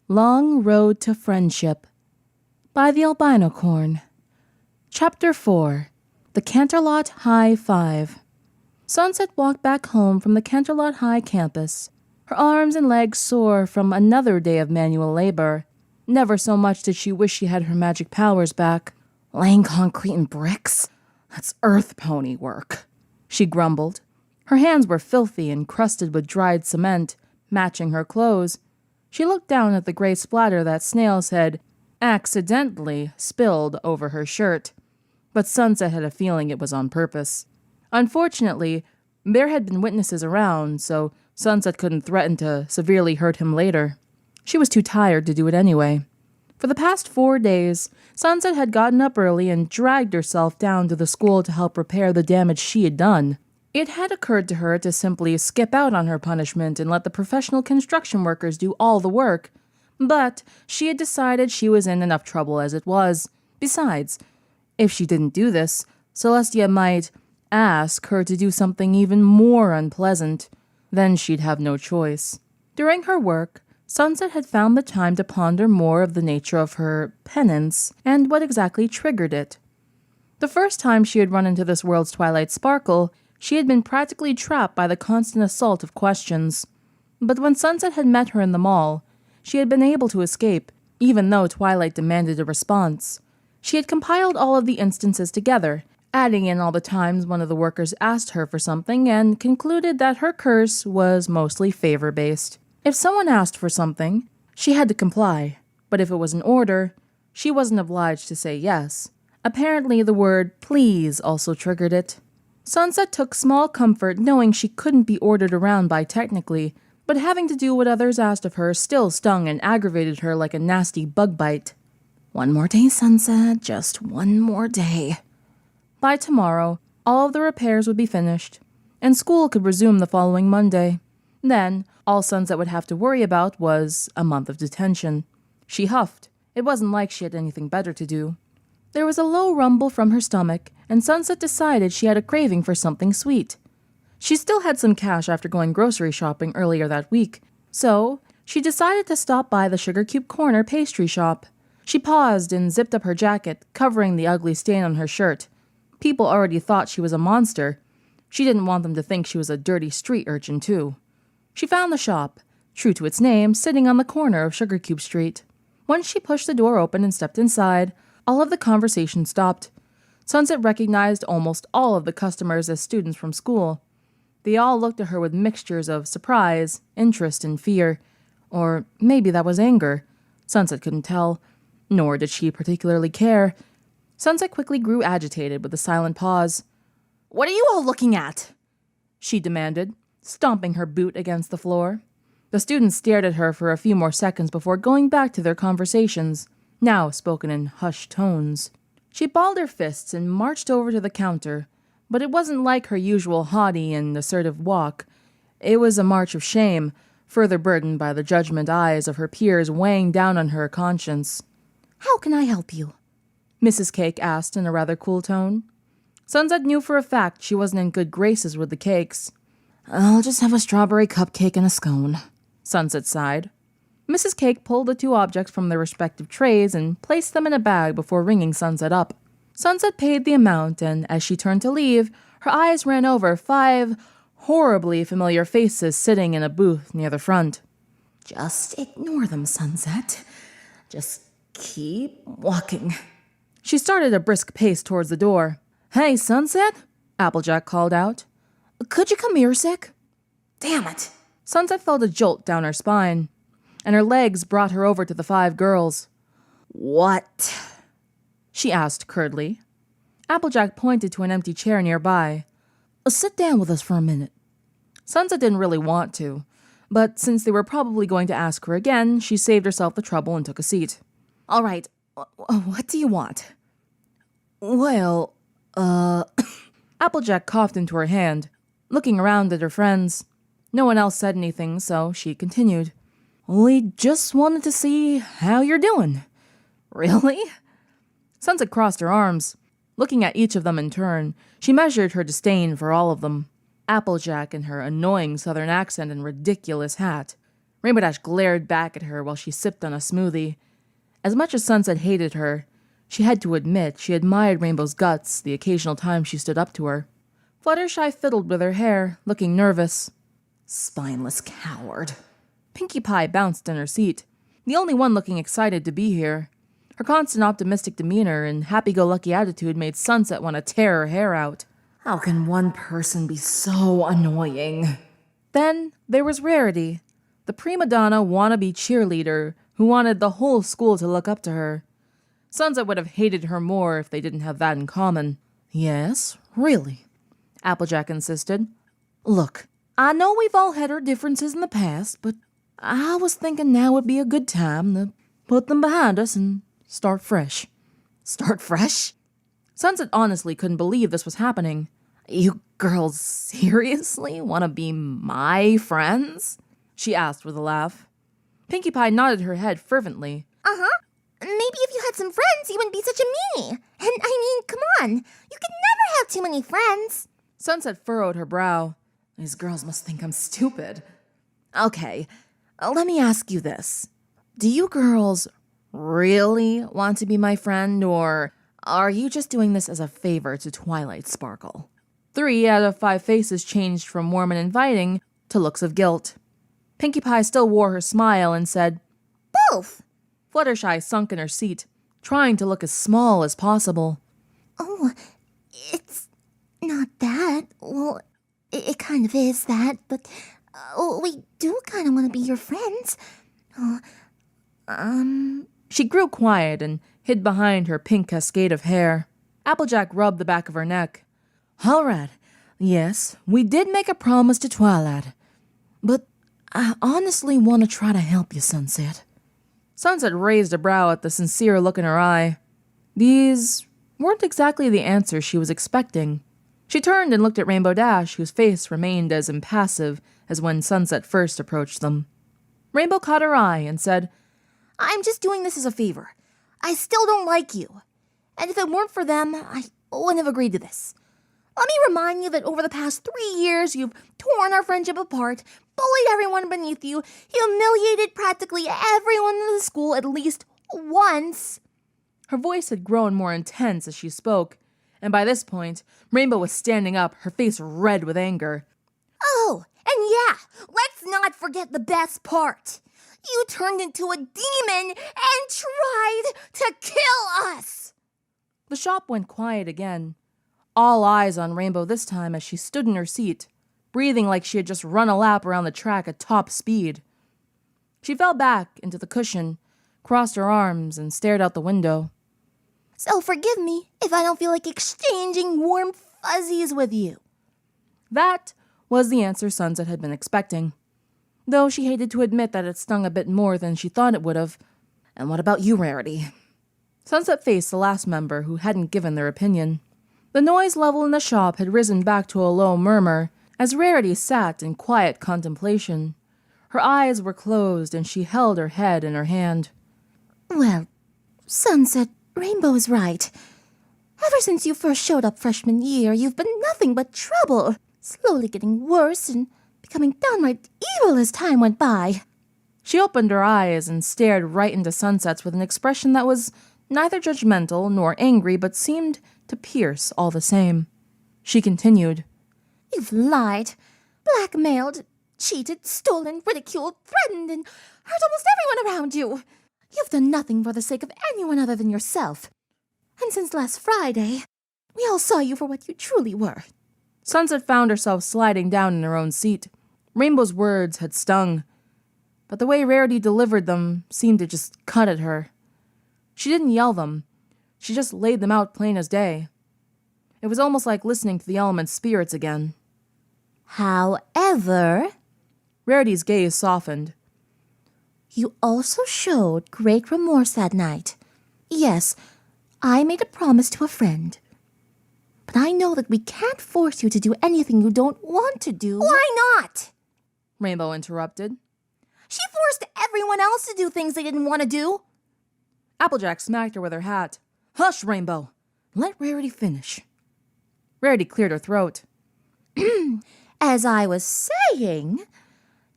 Long Road to Friendship by the Albino Corn. Chapter 4. The Canterlot High Five. Sunset walked back home from the Canterlot High campus. Her arms and legs sore from another day of manual labor. Never so much did she wish she had her magic powers back. Laying concrete and bricks? That's earth pony work, she grumbled. Her hands were filthy and crusted with dried cement, matching her clothes. She looked down at the gray splatter that Snails had accidentally spilled over her shirt. But Sunset had a feeling it was on purpose. Unfortunately, there had been witnesses around, so Sunset couldn't threaten to severely hurt him later. She was too tired to do it anyway. For the past 4 days, Sunset had gotten up early and dragged herself down to the school to help repair the damage she had done. It had occurred to her to simply skip out on her punishment and let the professional construction workers do all the work, but she had decided she was in enough trouble as it was. Besides, if she didn't do this, Celestia might ask her to do something even more unpleasant. Then she'd have no choice. During her work, Sunset had found the time to ponder more of the nature of her penance and what exactly triggered it. The first time she had run into this world's Twilight Sparkle, she had been practically trapped by the constant assault of questions. But when Sunset had met her in the mall, she had been able to escape, even though Twilight demanded a response. She had compiled all of the instances together, adding in all the times one of the workers asked her for something, and concluded that her curse was mostly favor-based. If someone asked for something, she had to comply, but if it was an order, she wasn't obliged to say yes. Apparently the word please also triggered it. Sunset took small comfort knowing she couldn't be ordered around by technically, but having to do what others asked of her still stung and aggravated her like a nasty bug bite. One more day, Sunset, just one more day. By tomorrow, all of the repairs would be finished, and school could resume the following Monday. Then, all Sunset would have to worry about was a month of detention. She huffed. It wasn't like she had anything better to do. There was a low rumble from her stomach, and Sunset decided she had a craving for something sweet. She still had some cash after going grocery shopping earlier that week, so she decided to stop by the Sugarcube Corner pastry shop. She paused and zipped up her jacket, covering the ugly stain on her shirt. People already thought she was a monster. She didn't want them to think she was a dirty street urchin, too. She found the shop, true to its name, sitting on the corner of Sugarcube Street. Once she pushed the door open and stepped inside, all of the conversation stopped. Sunset recognized almost all of the customers as students from school. They all looked at her with mixtures of surprise, interest, and fear. Or maybe that was anger. Sunset couldn't tell, nor did she particularly care. Sunset quickly grew agitated with a silent pause. "What are you all looking at?" she demanded, stomping her boot against the floor. The students stared at her for a few more seconds before going back to their conversations, now spoken in hushed tones. She balled her fists and marched over to the counter, but it wasn't like her usual haughty and assertive walk. It was a march of shame, further burdened by the judgment eyes of her peers weighing down on her conscience. "How can I help you?" Mrs. Cake asked in a rather cool tone. Sunset knew for a fact she wasn't in good graces with the cakes. "I'll just have a strawberry cupcake and a scone," Sunset sighed. Mrs. Cake pulled the two objects from their respective trays and placed them in a bag before ringing Sunset up. Sunset paid the amount, and as she turned to leave, her eyes ran over 5 horribly familiar faces sitting in a booth near the front. "Just ignore them, Sunset. Just keep walking." She started a brisk pace towards the door. "Hey, Sunset," Applejack called out. "Could you come here a sec?" "Damn it." Sunset felt a jolt down her spine, and her legs brought her over to the 5 girls. "What?" she asked curtly. Applejack pointed to an empty chair nearby. "Sit down with us for a minute." Sunset didn't really want to, but since they were probably going to ask her again, she saved herself the trouble and took a seat. "All right, what do you want?" "Well, Applejack coughed into her hand, looking around at her friends. No one else said anything, so she continued. "We just wanted to see how you're doing." "Really?" Sunset crossed her arms. Looking at each of them in turn, she measured her disdain for all of them. Applejack and her annoying southern accent and ridiculous hat. Rainbow Dash glared back at her while she sipped on a smoothie. As much as Sunset hated her, she had to admit she admired Rainbow's guts the occasional time she stood up to her. Fluttershy fiddled with her hair, looking nervous. Spineless coward. Pinkie Pie bounced in her seat, the only one looking excited to be here. Her constant optimistic demeanor and happy-go-lucky attitude made Sunset want to tear her hair out. How can one person be so annoying? Then there was Rarity, the prima donna wannabe cheerleader who wanted the whole school to look up to her. Sunset would have hated her more if they didn't have that in common. Yes, really, Applejack insisted. Look, I know we've all had our differences in the past, but I was thinking now would be a good time to put them behind us and start fresh. Start fresh? Sunset honestly couldn't believe this was happening. You girls seriously want to be my friends? She asked with a laugh. Pinkie Pie nodded her head fervently. Uh-huh. Maybe if you had some friends, you wouldn't be such a meanie. And I mean, come on. You could never have too many friends. Sunset furrowed her brow. These girls must think I'm stupid. Okay, let me ask you this. Do you girls really want to be my friend, or are you just doing this as a favor to Twilight Sparkle? 3 out of 5 faces changed from warm and inviting to looks of guilt. Pinkie Pie still wore her smile and said, Both. Fluttershy sunk in her seat, trying to look as small as possible. Oh, it's not that. Well, it kind of is that, but we do kind of want to be your friends. She grew quiet and hid behind her pink cascade of hair. Applejack rubbed the back of her neck. All right, yes, we did make a promise to Twilight, but I honestly want to try to help you, Sunset. Sunset raised a brow at the sincere look in her eye. These weren't exactly the answers she was expecting. She turned and looked at Rainbow Dash, whose face remained as impassive as when Sunset first approached them. Rainbow caught her eye and said, I'm just doing this as a favor. I still don't like you. And if it weren't for them, I wouldn't have agreed to this. Let me remind you that over the past 3 years, you've torn our friendship apart, bullied everyone beneath you, humiliated practically everyone in the school at least once. Her voice had grown more intense as she spoke, and by this point, Rainbow was standing up, her face red with anger. Oh, and yeah, let's not forget the best part. You turned into a demon and tried to kill us. The shop went quiet again. All eyes on Rainbow this time as she stood in her seat, breathing like she had just run a lap around the track at top speed. She fell back into the cushion, crossed her arms, and stared out the window. So forgive me if I don't feel like exchanging warm fuzzies with you. That was the answer Sunset had been expecting, though she hated to admit that it stung a bit more than she thought it would have. And what about you, Rarity? Sunset faced the last member who hadn't given their opinion. The noise level in the shop had risen back to a low murmur as Rarity sat in quiet contemplation. Her eyes were closed and she held her head in her hand. Well, Sunset, Rainbow is right. Ever since you first showed up freshman year, you've been nothing but trouble, slowly getting worse and becoming downright evil as time went by. She opened her eyes and stared right into Sunset's with an expression that was neither judgmental nor angry, but seemed to pierce all the same. She continued, You've lied, blackmailed, cheated, stolen, ridiculed, threatened, and hurt almost everyone around you. You've done nothing for the sake of anyone other than yourself. And since last Friday, we all saw you for what you truly were. Sunset found herself sliding down in her own seat. Rainbow's words had stung, but the way Rarity delivered them seemed to just cut at her. She didn't yell them. She just laid them out plain as day. It was almost like listening to the element's spirits again. However, Rarity's gaze softened. You also showed great remorse that night. Yes, I made a promise to a friend. But I know that we can't force you to do anything you don't want to do. Why not? Rainbow interrupted. She forced everyone else to do things they didn't want to do. Applejack smacked her with her hat. Hush, Rainbow. Let Rarity finish. Rarity cleared her throat. As I was saying,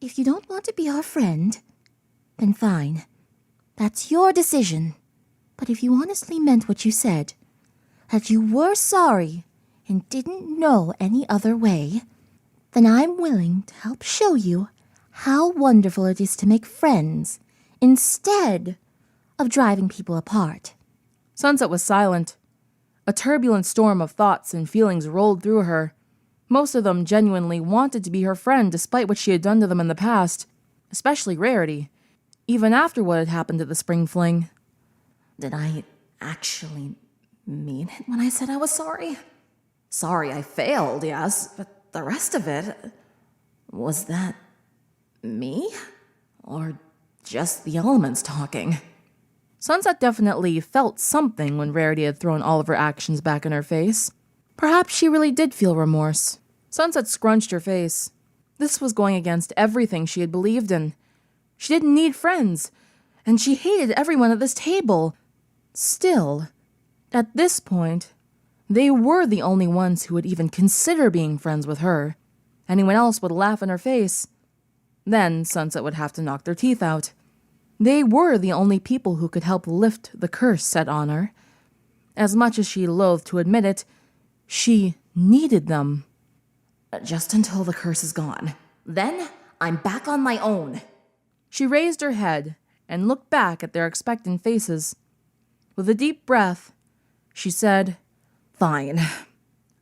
if you don't want to be our friend, Then fine. That's your decision. But if you honestly meant what you said, that you were sorry and didn't know any other way, then I'm willing to help show you how wonderful it is to make friends instead of driving people apart. Sunset was silent. A turbulent storm of thoughts and feelings rolled through her. Most of them genuinely wanted to be her friend despite what she had done to them in the past, especially Rarity, even after what had happened at the spring fling. Did I actually mean it when I said I was sorry? Sorry I failed, yes, but the rest of it, was that me? Or just the elements talking? Sunset definitely felt something when Rarity had thrown all of her actions back in her face. Perhaps she really did feel remorse. Sunset scrunched her face. This was going against everything she had believed in. She didn't need friends, and she hated everyone at this table. Still, at this point, they were the only ones who would even consider being friends with her. Anyone else would laugh in her face. Then Sunset would have to knock their teeth out. They were the only people who could help lift the curse set on her. As much as she loathed to admit it, she needed them. Just until the curse is gone. Then I'm back on my own. She raised her head and looked back at their expectant faces. With a deep breath, she said, Fine.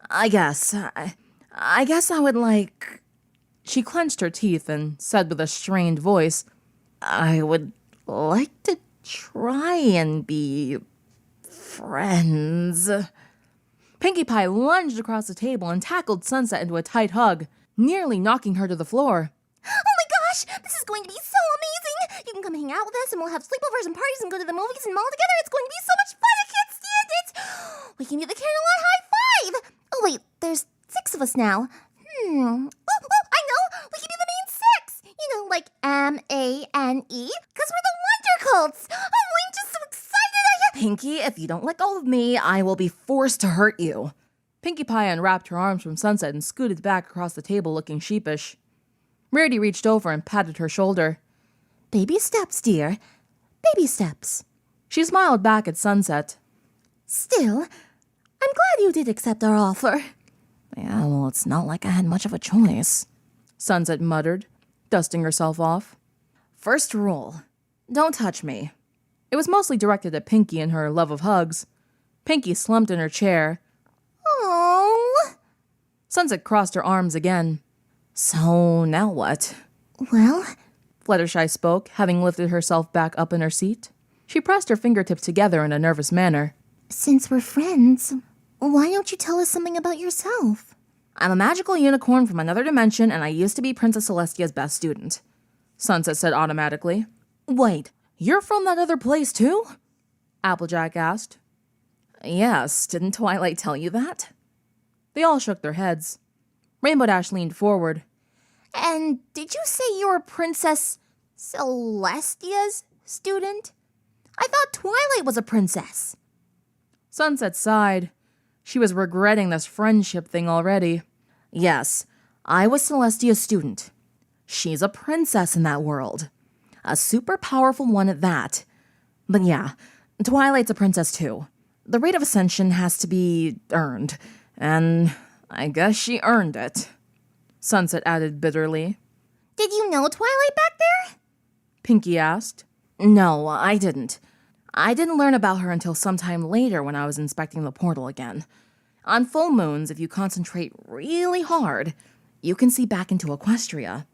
I guess I would like... She clenched her teeth and said with a strained voice, I would like to try and be friends. Pinkie Pie lunged across the table and tackled Sunset into a tight hug, nearly knocking her to the floor. Oh my gosh, this is going to be so amazing! You can come hang out with us and we'll have sleepovers and parties and go to the movies and mall together. It's going to be so much fun, I can't stand it! We can do the Candlelight High Five! Oh wait, there's 6 of us now. Oh, I know! We can be the main 6! You know, like M-A-N-E, because we're the Wonder Colts! Oh, I'm just so excited! Pinkie, if you don't let go of me, I will be forced to hurt you. Pinkie Pie unwrapped her arms from Sunset and scooted back across the table looking sheepish. Rarity reached over and patted her shoulder. Baby steps, dear. Baby steps. She smiled back at Sunset. Still, I'm glad you did accept our offer. Yeah, well, it's not like I had much of a choice, Sunset muttered, dusting herself off. First rule, don't touch me. It was mostly directed at Pinkie and her love of hugs. Pinkie slumped in her chair. Oh. Sunset crossed her arms again. So, now what? Well, Fluttershy spoke, having lifted herself back up in her seat. She pressed her fingertips together in a nervous manner. Since we're friends, why don't you tell us something about yourself? I'm a magical unicorn from another dimension, and I used to be Princess Celestia's best student, Sunset said automatically. Wait, you're from that other place too? Applejack asked. Yes, didn't Twilight tell you that? They all shook their heads. Rainbow Dash leaned forward. And did you say you were Princess Celestia's student? I thought Twilight was a princess. Sunset sighed. She was regretting this friendship thing already. Yes, I was Celestia's student. She's a princess in that world. A super powerful one at that. But yeah, Twilight's a princess too. The rite of ascension has to be earned, and I guess she earned it. Sunset added bitterly. Did you know Twilight back there? Pinkie asked. No, I didn't. I didn't learn about her until sometime later when I was inspecting the portal again. On full moons, if you concentrate really hard, you can see back into Equestria.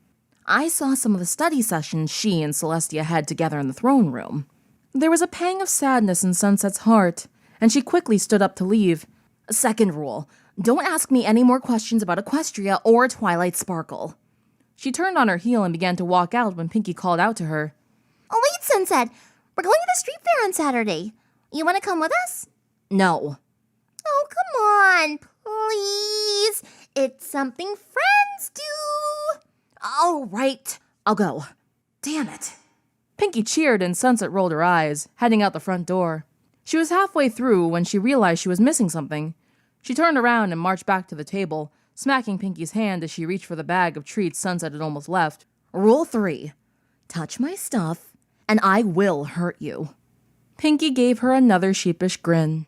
I saw some of the study sessions she and Celestia had together in the throne room. There was a pang of sadness in Sunset's heart, and she quickly stood up to leave. Second rule, don't ask me any more questions about Equestria or Twilight Sparkle. She turned on her heel and began to walk out when Pinkie called out to her. Oh wait, Sunset, we're going to the street fair on Saturday. You want to come with us? No. Oh, come on, please. It's something friends do. All right, I'll go. Damn it. Pinkie cheered and Sunset rolled her eyes, heading out the front door. She was halfway through when she realized she was missing something. She turned around and marched back to the table, smacking Pinkie's hand as she reached for the bag of treats Sunset had almost left. Rule 3. Touch my stuff, and I will hurt you. Pinky gave her another sheepish grin.